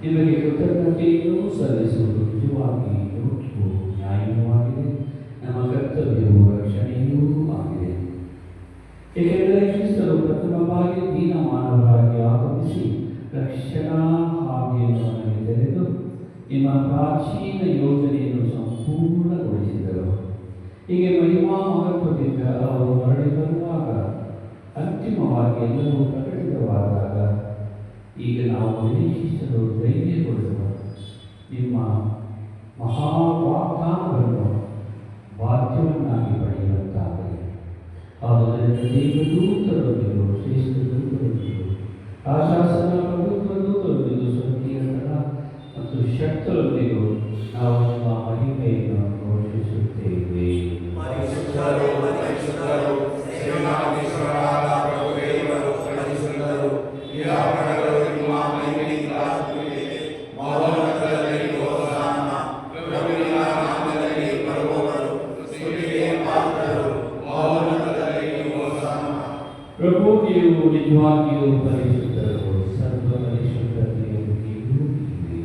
ನಿಮಗೆ ಕೃತಜ್ಞತೆಯನ್ನು ಸಲ್ಲಿಸುವುದು ನಿಜವಾಗಿ ಯೋಗ್ಯವೂ ನ್ಯಾಯವಾಗಿದೆ, ನಮ್ಮ ಕರ್ತವ್ಯವೂ ರಕ್ಷಣೆಯೂ ಆಗಿದೆ. ಏಕೆಂದರೆ ಕ್ರಿಸ್ತರು ಪ್ರಥಮವಾಗಿ ದೀನ ಮಾನವರಾಗಿ ಆಗಮಿಸಿ ರಕ್ಷಣಾ ಹಾದಿಯನ್ನು ನಮಗೆ ತೆರೆದು ನಿಮ್ಮ ಪ್ರಾಚೀನ ಯೋಜನೆಯನ್ನು ಸಂಪೂರ್ಣಗೊಳಿಸಿದರು. ಹೀಗೆ ಮಹಿಮಾ ಮಹತ್ವದಿಂದ ಅವರು ಹೊರಡಿ ಬರುವಾಗ ಅಂತಿಮವಾಗಿ ಎಲ್ಲವೂ ಪ್ರಕಟಿತವಾದಾಗ ಈಗ ನಾವು ನಿರೀಕ್ಷಿಸಲು ಧೈರ್ಯಗೊಳ್ಳುವ ನಿಮ್ಮ ಮಹಾವಾಗ್ದಾನವನ್ನು ವಾದ್ಯವನ್ನಾಗಿ ಪಡೆಯುವಂತಾಗಲಿ. ಆದ್ದರಿಂದ ದೇವದೂತರೊಂದಿಗೂ ಶ್ರೇಷ್ಠ ದೂತರೊಂದಿಗೂ ಆಶಾಸನ ಪ್ರಭುತ್ವ ದೂತರೊಂದಿಗೂ ಸ್ವಕೀಯತನ ಮತ್ತು ಶಕ್ತರೊಂದಿಗೂ ನಾವು ನಿಮ್ಮ ಮಹಿಮೆಯನ್ನು ಘೋಷಿಸುತ್ತೇವೆ. ಪ್ರಭು, ನೀವು ನಿಜವಾಗಿಯೂ ಪರಿಶುದ್ಧರು, ಸರ್ವ ಪರಿಶುದ್ಧತೆಯೊಂದಿಗೂ ಇವೆ.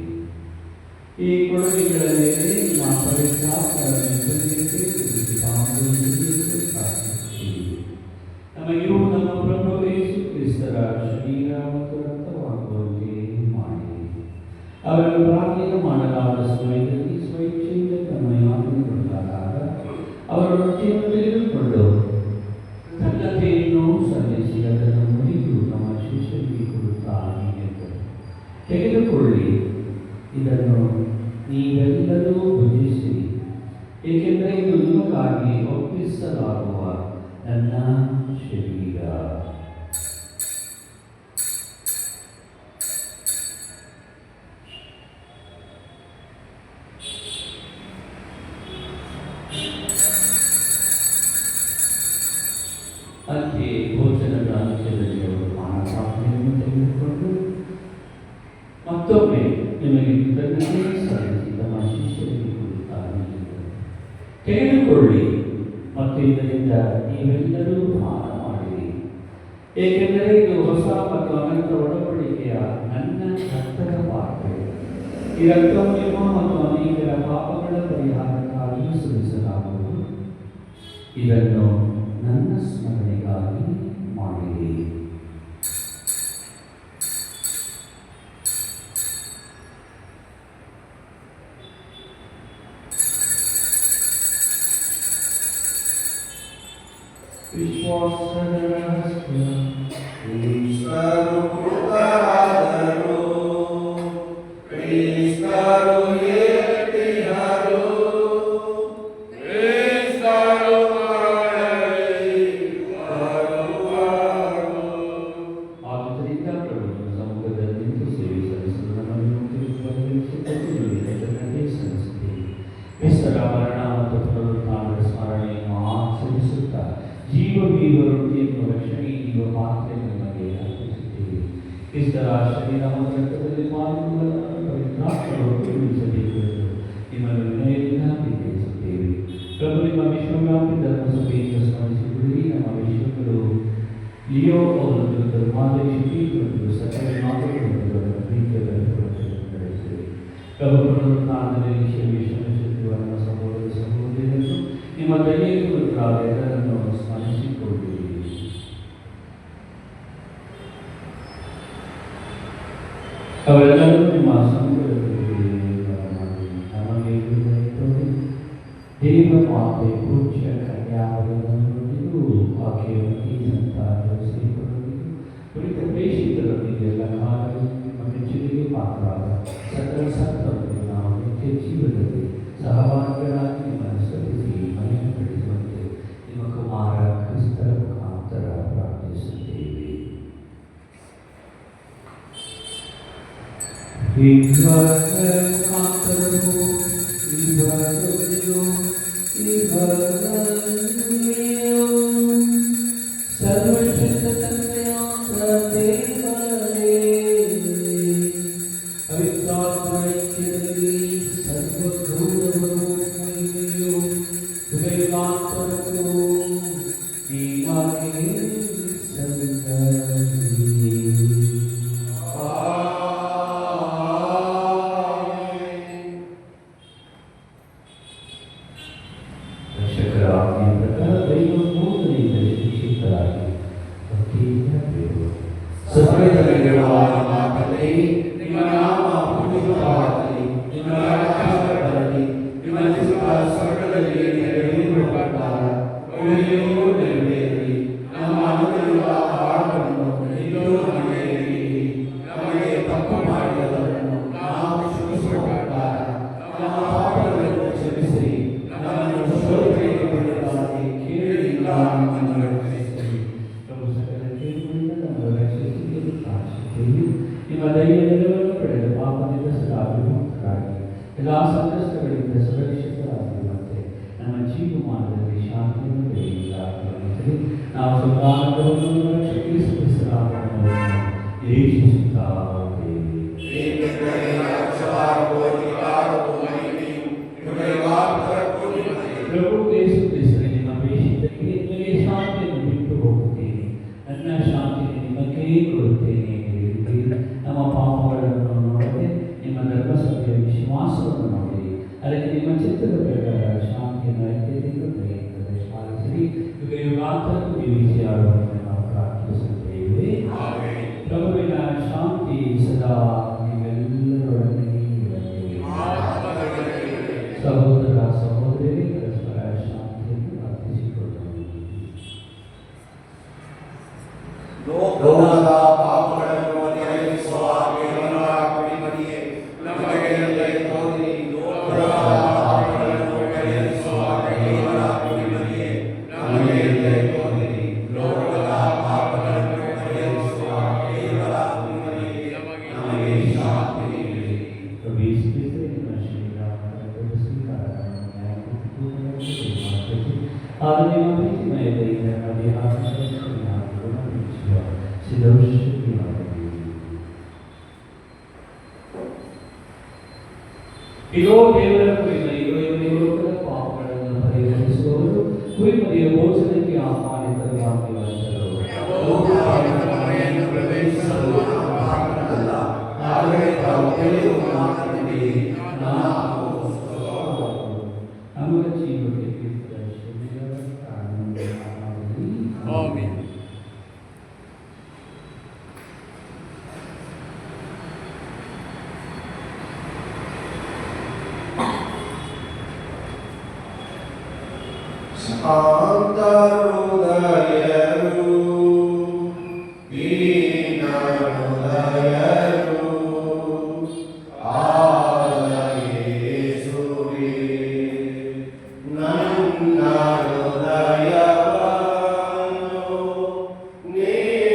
ಈ ಕೊಡುಗೆಗಳ ಮೇಲೆ ನಿಮ್ಮ ನಮಗಿರುವ ನಮ್ಮ ಪ್ರಭು ಯೇಸು ಕ್ರಿಸ್ತರ ಶರೀರ ಮತ್ತು ರಕ್ತವಾಗುವಂತೆ ಮಾಡಿ ಅವರನ್ನು ಪ್ರಾರ್ಥನೆ ಮಾಡಲಾದ ಸಮಯದಲ್ಲಿ ಸ್ವಇಚ್ಛೆಯಿಂದ ತಮ್ಮ ಯಾತನೆಗೊಳಗಾದಾಗ ಅವರ ರೊಟ್ಟಿಯನ್ನು ತೆಗೆದುಕೊಂಡು ಕೃತಜ್ಞತೆಯನ್ನು ಸಲ್ಲಿಸಿ ಅದನ್ನು ಮುರಿದು ನಮ್ಮ ಶಿಷ್ಯರಿಗೆ ಕೊಡುತ್ತಾನೆ ಎಂದರು. ತೆಗೆದುಕೊಳ್ಳಿ, ಇದನ್ನು ನೀವೆಲ್ಲರೂ ಭುಜಿಸಿರಿ, ಏಕೆಂದರೆ ಇದು ನಿಮಗಾಗಿ ಒಪ್ಪಿಸಲಾಗುವ ನನ್ನ ಶರೀರ. ಅಂತೆಯೇ ಭೋಜನದ ಅಂತ್ಯದಲ್ಲಿ ಅವರು ಪಾನಪಾತ್ರೆಯನ್ನು ತೆಗೆದುಕೊಂಡು ಮತ್ತೊಮ್ಮೆ ನಿಮಗೆ ಕೃತಜ್ಞತೆ ಸಲ್ಲಿಸಿ ತಮ್ಮ ಶಿಷ್ಯರಿಗೆ ಕೊಡುತ್ತಾರೆ. ತೆಗೆದುಕೊಳ್ಳಿ ಮತ್ತು ಇದರಿಂದ ನೀವೆಲ್ಲರೂ ಪಾನ ಮಾಡಿರಿ, ಏಕೆಂದರೆ ಇದು ಹೊಸ ಮತ್ತು ಅನಂತ ಒಡಂಬಡಿಕೆಯ ನನ್ನ ರಕ್ತದ ಪಾತ್ರೆ. ಈ ರಕ್ತವು ನಿಮ್ಮ ಮತ್ತು ಅನೇಕರ ಪಾಪಗಳ ಪರಿಹಾರಕ್ಕಾಗಿ ನಿಮಗಾಗಿ ಸಲ್ಲಿಸಲಾಗುವುದು. ಇದನ್ನು ನನ್ನ ಸ್ಮರಣೆಗಾಗಿ ಮಾಡಿರಿ. ವಿಶ್ವಾಸದ ರಹಸ್ಯ ಜೀವವೀವರೊಟ್ಟಿಯನ್ನು ರಕ್ಷಣೆ ನೀಡುವ ಪಾತ್ರೆಯನ್ನು ನಮಗೆ ಅರ್ಪಿಸುತ್ತೇವೆ. ಕ್ರಿಸ್ತರ ಶರೀರ ಮತ್ತು ರಕ್ತದಲ್ಲಿ ಪಾಲ್ಗೊಳ್ಳುವುದನ್ನು ಪವಿತ್ರಾತ್ಮರು ಉಪಯೋಗಿಸಬೇಕು ಎಂದು ನಿಮ್ಮನ್ನು ವಿನಯದಿಂದ ವಿನಯಿಸುತ್ತೇವೆ. ಪ್ರಭು, ನಿಮ್ಮ ವಿಶ್ವವ್ಯಾಪಿ ಧರ್ಮಸಭೆಯಿಂದ ಸ್ಮರಿಸಿಕೊಳ್ಳಿ. ನಮ್ಮ ವಿಶ್ವಗಳು ಲಿಯೋ ಅವರನ್ನು ಧರ್ಮಾದೇಶಿ ಮತ್ತು ಸಕಲ ಮಾತುಗಳನ್ನು ಪ್ರೀತಿಯ ನಡೆಸಿದೆ. ಪ್ರಭು, ಪುನರುತ್ಥಾನದಲ್ಲಿ ವಿಶ್ವವಿಶ್ವ ನಮ್ಮ ಸಹೋದರ ಸಹೋದರಿಯರನ್ನು ನಿಮ್ಮ ದಯೆಯನ್ನು ಎಲ್ಲರನ್ನು ಸ್ಮರಿಸಿಕೊಳ್ಳಿರಿ. ಅವರೆಲ್ಲರೂ ನಿಮ್ಮ ಸಮುದ್ರದಲ್ಲಿ ನಮಗೆ ದೇವ ಮಾತೆ ಪೂಜ್ಯ ಕನ್ಯಾವರೊಂದಿಗೂ ಆಕೆಯೊಂದಿಗೆ ಸಂತಾನರು ಸೇರಿಕೊಳ್ಳುವುದು ಕುರಿತ ಪ್ರೇಷಿತರೊಂದಿಗೆ ಎಲ್ಲ ಕಾಲಗಳು ನಿಮ್ಮ ಮೆಚ್ಚುಗೆಗೆ ಪಾತ್ರರಾದ ಸಕಲ ಸಂತರೊಂದಿಗೆ ನಾವು ನಿತ್ಯ ಜೀವನದಲ್ಲಿ ಸಹಭಾಗಿಗಳಾಗಿ ನಿಮ್ಮನ್ನು ಸ್ತುತಿಸಿ ಮಹಿಮೆ ಪಡಿಸುವಂತೆ ನಿಮ್ಮ ಕುಮಾರ ಕ್ರಿಸ್ತರ ಮುಖಾಂತರ ಪ್ರಾರ್ಥಿಸುತ್ತೇವೆ. ಸರ್ವಶಕ್ತ ತಂದೆಯಾದ ದೇವರೇ, ಪವಿತ್ರಾತ್ಮ ಐಕ್ಯದಲ್ಲಿ ಸರ್ವಗೌರವವೂ ಮಹಿಮೆಯೂ ಹೃದಯವಾಂತರಕ್ಕೂ ನಿಮಗೆ ಸಲ್ಲಲಿ. ರಕ್ಷಕರ ಆಜ್ಞೆಯ ಪ್ರಕಾರ ದೈವ ಬೋಧನೆಯಿಂದಲೇ ಶಿಕ್ಷಿತರಾಗಿ ಭಕ್ತಿಯಿಂದ ಬೇರು. ಸತ್ಯದಲ್ಲಿರುವಾಗ ಮಾತಲ್ಲಿ ನಿಮ್ಮ ನಾಮ ಪೂಜಿತವಾಗಲಿ, ನಿಮ್ಮ ರಾಜ್ಯ ಬರಲಿ, ನಿಮ್ಮ ಚಿತ್ತ ಸ್ವರ್ಗದಲ್ಲಿ ನೆರವೇರುವ ಪ್ರಕಾರ ಭೂಮಿಯಲ್ಲೂ ನೆರವೇರಲಿ. ನಮ್ಮ ಅನುದಿನದ ಆಹಾರವನ್ನು ಇಂದು ನಮಗೆ ನೀಡಿ, ನಮಗೆ ತಪ್ಪು ಮಾಡಿದವರನ್ನು ನಾವು ಕ್ಷಮಿಸುವ ಪ್ರಕಾರ ನಮ್ಮ ಪಾಪಗಳನ್ನು ಕ್ಷಮಿಸಿರಿ. ನಮ್ಮನ್ನು ಶೋಧನೆಗೆ ಬಿಡಲಾಗಿ ಕೇಳಿಲ್ಲ ನಮ್ಮನ್ನು ರಕ್ಷಿಸಿರಿ. ಪ್ರಭು, ಸಕಲ ಕೇಳಿಗಳಿಂದ ನಮ್ಮನ್ನು ರಕ್ಷಿಸಿ ಪ್ರಾರ್ಥಿಸುತ್ತೇವೆ. ನಿಮ್ಮ ದಯೆಯ ನೆರವನ್ನು ಪಡೆದ ಪಾಪದಿಂದ ಸದಾ ವಿಮುಕ್ತರಾಗಿ ಎಲ್ಲ ಸಂಕಷ್ಟಗಳಿಂದ ಸುರಕ್ಷಿತರಾಗಿರುವಂತೆ ನಮ್ಮ ಜೀವಮಾನದಲ್ಲಿ ಶಾಂತಿಯನ್ನು ಬೆಳೆಯುವುದಾಗಿ ನಾವು ಸುಖಾನಂದವನ್ನು ರಕ್ಷಿಸಲಾಗುವುದನ್ನು ನಿರೀಕ್ಷಿಸುತ್ತೇವೆ. ಪ್ರಭು ಯೇಸು ಕ್ರಿಸ್ತನೇ, ನಿಮ್ಮ ಪ್ರೇಷಿತರಿಗೆ ನಿಮಗೆ ಶಾಂತಿಯನ್ನು ಬಿಟ್ಟು ಹೋಗುತ್ತೇನೆ, ನನ್ನ ಶಾಂತಿಯನ್ನು ನಿಮಗೆ ಕೊಡುತ್ತೇನೆ ಎಂದು ಹೇಳಿದ್ದೀರಿ. ನಮ್ಮ ಪಾಪಗಳನ್ನು ನೋಡದೆ ನಿಮ್ಮ ಧರ್ಮಸಭೆಯ ವಿಶ್ವಾಸವನ್ನು ನೋಡಿರಿ. ಅದಕ್ಕೆ ನಿಮ್ಮ ಚಿತ್ತದ ಪ್ರಕಾರ ಶಾಂತಿಯನ್ನು ಐಕ್ಯದಿಂದ ದಯೆಯಿಂದ ಪಾಲಿಸಿರಿ. ಯುಗ ಯುಗಾಂತರಕ್ಕೂ ಜೀವಿಸಿ ಆಡುವಂತೆ ನಾವು ಪ್ರಾರ್ಥಿಸುತ್ತೇವೆ. ಪ್ರಭುವಿನ ಶಾಂತಿ ಸದಾ ನೀವೆಲ್ಲರೊಡನೆ ಇರಲಿ. ಸಹೋದರ ಸಹೋದರಿ ಪರಸ್ಪರ ಶಾಂತಿಯನ್ನು ಪ್ರಾರ್ಥಿಸಿಕೊಳ್ಳೋಣ. ಲೋಕದ ಪಾಪಗಳನ್ನು ಪರಿಹರಿಸುವ ದೇವರ ಕುರಿಮರಿಯೇ, ನಮಗೆ ದಯೆ ತೋರಿ. ಲೋಕದ ಪಾಪಗಳನ್ನು ಪರಿಹರಿಸುವ ದೇವರ ಕುರಿಮರಿಯೇ, ನಮಗೆ ದಯೆ ತೋರಿ. ಲೋಕದ ಪಾಪಗಳನ್ನು ಪರಿಹರಿಸುವ ದೇವರ ಕುರಿಮರಿಯೇ, ನಮಗೆ ಶಾಂತಿ ನೀಡಿ. ಇದೋ ದೇವರ ಕುರಿಮರಿ, ಲೋಕದ ಪಾಪಗಳನ್ನು ಪರಿಹರಿಸುವವರು, ಕುರಿಮರಿಯ ಭೋಜನಕ್ಕೆ ಆಹ್ವಾನಿತರಾಗಿರುವಂತರು. ಪ್ರವೇಶಿಸಲು ಆದರೆ ತಾವು ತಿಳಿದು ಮಾತನಾಡಿ ನಮಗೆ ನಿಮಗೆ ದರ್ಶನಗಳ ಕಾರಣವಾಗಲಿ. ಆಮೆನ್. ಶಾಂತ ಹೃದಯರು ದೀನ ಹೃದಯರು ಆದ ಯೇಸುವೇ ನನ್ನ ಹೃದಯವನ್ನು ನಿಮ್ಮ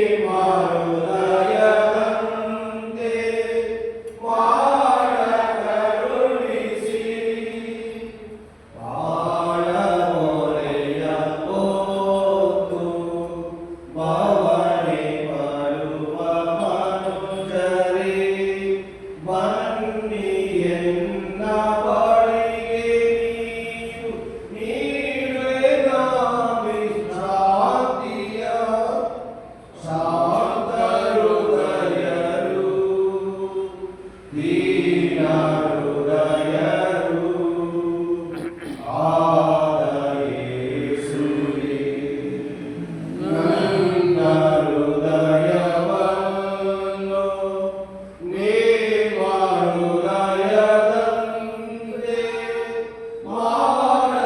ಹೃದಯದಂತೆ ಮಾಡ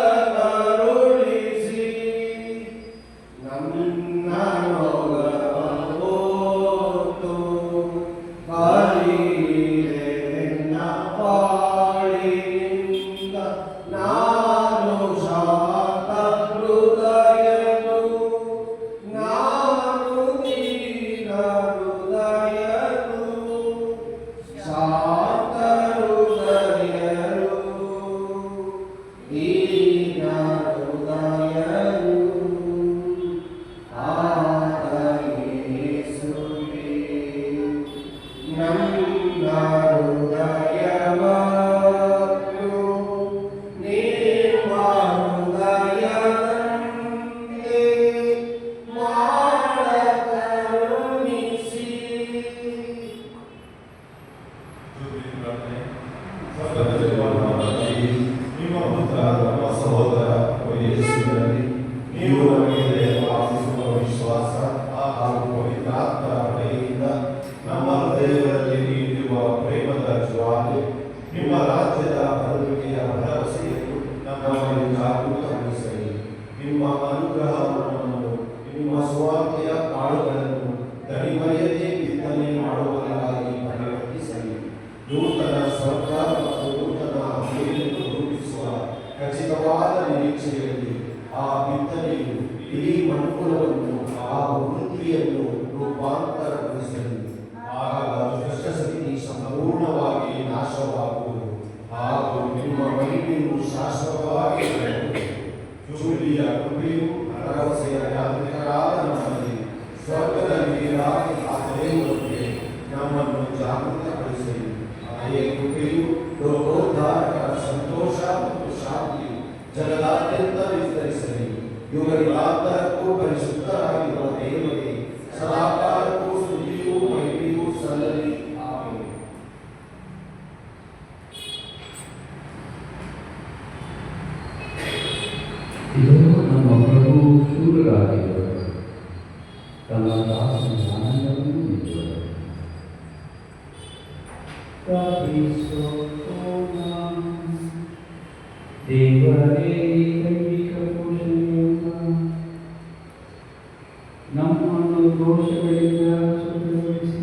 ಕರುಣಿಸಿ ನಮ್ಮನ್ನು ದೋಷಗಳಿಂದ ಶುದ್ಧಗೊಳಿಸಿ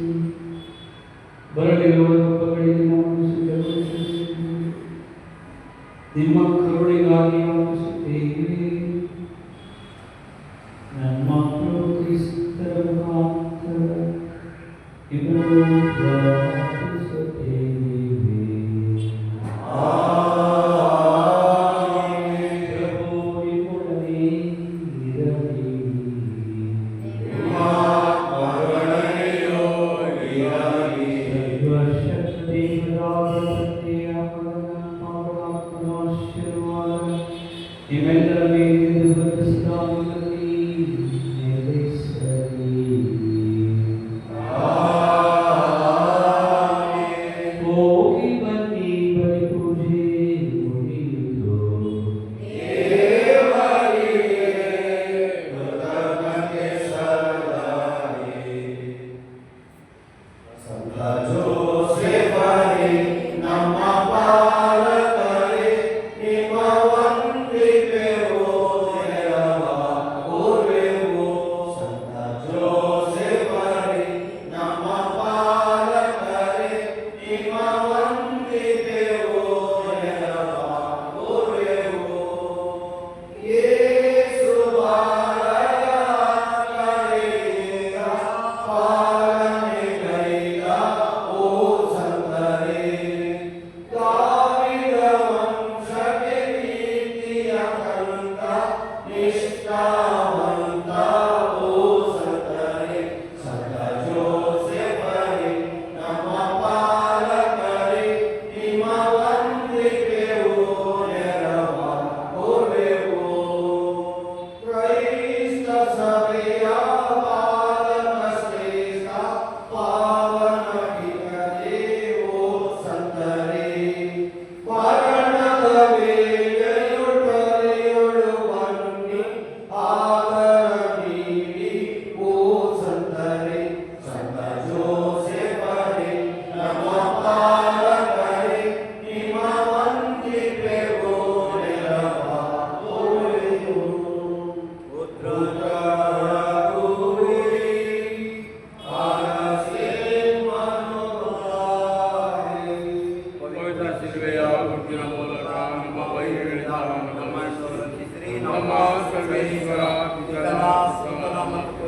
ಬರಲಿರುವ ರೂಪಗಳಿಗೆ ನಮ್ಮನ್ನು ಶುದ್ಧಗೊಳಿಸಿ ನಿಮ್ಮ ಕರುಣೆಗಾಗಿ ವಂದಿಸುತ್ತೇವೆ. ನಮ್ಮ ಮಕ್ಕಳು ಕ್ರಿಸ್ತರ ಮುಖಾಂತರ ಇವರು ಪ್ರಾರ್ಥಿಸುತ್ತೇವೆ. Yeah. ಶಿಲೆಯ ಗುರುತಿನ ಮೂಲಕ ನಮ್ಮ ವೈರಿಗಳಿಂದ ನಮ್ಮ ಸರ್ವೇಶ್ವರ ಪಿತನ ಸುತನ ಮತ್ತು